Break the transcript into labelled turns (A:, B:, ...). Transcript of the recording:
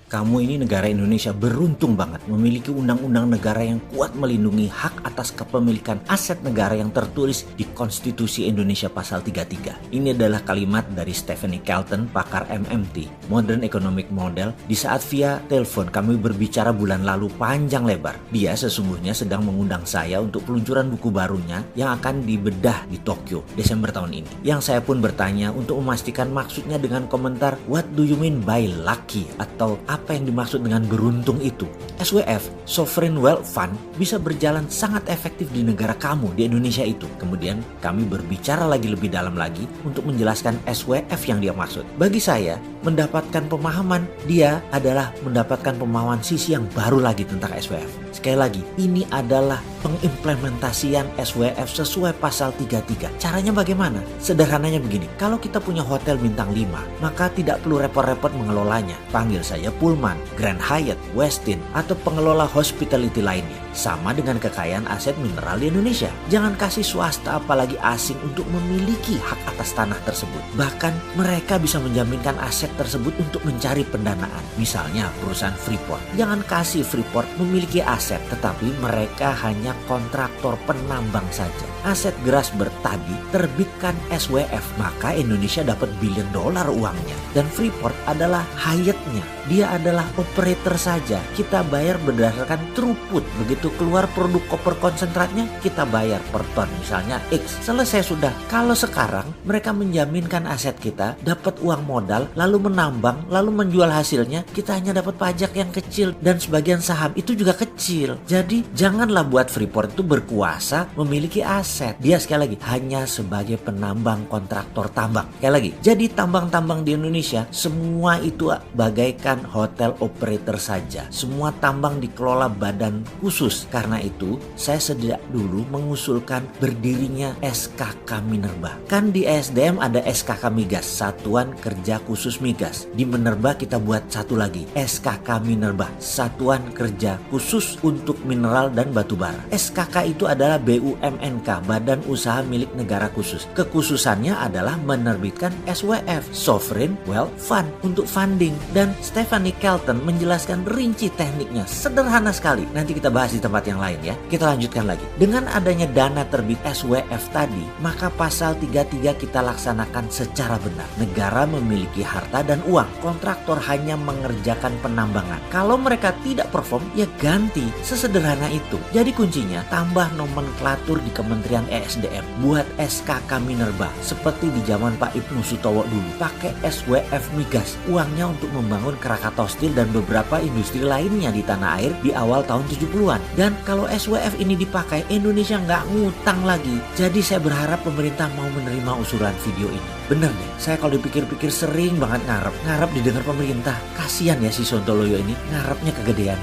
A: Kamu ini negara Indonesia beruntung banget memiliki undang-undang negara yang kuat melindungi hak atas kepemilikan aset negara yang tertulis di Konstitusi Indonesia Pasal 33. Ini adalah kalimat dari Stephanie Kelton, pakar MMT, Modern Economic Model, di saat via telepon kami berbicara bulan lalu panjang lebar. Dia sesungguhnya sedang mengundang saya untuk peluncuran buku barunya yang akan dibedah di Tokyo Desember tahun ini. Yang saya pun bertanya untuk memastikan maksudnya dengan komentar, "What do you mean by lucky?" Atau apa yang dimaksud dengan beruntung itu? SWF, Sovereign Wealth Fund, bisa berjalan sangat efektif di negara kamu, di Indonesia itu. Kemudian kami berbicara lagi lebih dalam lagi untuk menjelaskan SWF yang dia maksud. Bagi saya, mendapatkan pemahaman dia adalah mendapatkan pemahaman sisi yang baru lagi tentang SWF. Sekali lagi, ini adalah pengimplementasian SWF sesuai pasal 33. Caranya bagaimana? Sederhananya begini, kalau kita punya hotel bintang 5, maka tidak perlu repot-repot mengelolanya. Panggil saja Pullman, Grand Hyatt, Westin, atau pengelola hospitality lainnya. Sama dengan kekayaan aset mineral di Indonesia. Jangan kasih swasta apalagi asing untuk memiliki hak atas tanah tersebut. Bahkan mereka bisa menjaminkan aset tersebut untuk mencari pendanaan. Misalnya perusahaan Freeport. Jangan kasih Freeport memiliki aset, tetapi mereka hanya kontraktor penambang saja. Aset Grasberg tadi terbitkan SWF, maka Indonesia dapat $1 billion uangnya. Dan Freeport adalah Hyatt-nya. Dia adalah operator saja. Kita bayar berdasarkan throughput. Begitu keluar produk koper konsentratnya, kita bayar per ton, misalnya X. Selesai sudah. Kalau sekarang mereka menjaminkan aset kita, dapat uang modal, lalu menambang, lalu menjual hasilnya, kita hanya dapat pajak yang kecil dan sebagian saham itu juga kecil. Jadi janganlah buat Freeport itu berkuasa memiliki aset. Dia sekali lagi hanya sebagai penambang kontraktor tambang. Sekali lagi, jadi tambang-tambang di Indonesia semua itu bagaikan hotel operator saja. Semua tambang dikelola badan khusus. Karena itu, saya sejak dulu mengusulkan berdirinya SKK Minerba. Kan di ESDM ada SKK Migas, Satuan Kerja Khusus Migas. Di Minerba kita buat satu lagi, SKK Minerba, Satuan Kerja Khusus untuk Mineral dan Batubara. SKK itu adalah BUMNK, Badan Usaha Milik Negara Khusus. Kekhususannya adalah menerbitkan SWF, Sovereign Wealth Fund, untuk funding. Dan Stephanie Kelton menjelaskan rinci tekniknya, sederhana sekali. Nanti kita bahas di tempat yang lain ya. Kita lanjutkan lagi. Dengan adanya dana terbit SWF tadi, maka pasal 33 kita laksanakan secara benar. Negara memiliki harta dan uang. Kontraktor hanya mengerjakan penambangan. Kalau mereka tidak perform, ya ganti. Sesederhana itu. Jadi kuncinya, tambah nomenklatur di Kementerian ESDM. Buat SKK Minerba. Seperti di zaman Pak Ibnu Sutowo dulu. Pakai SWF Migas. Uangnya untuk membangun Krakatau Steel dan beberapa industri lainnya di tanah air di awal tahun 70-an. Dan kalau SWF ini dipakai, Indonesia nggak ngutang lagi. Jadi saya berharap pemerintah mau menerima usulan video ini. Bener deh, saya kalau dipikir-pikir sering banget ngarep didengar pemerintah. Kasian ya si Sontoloyo ini, ngarepnya kegedean.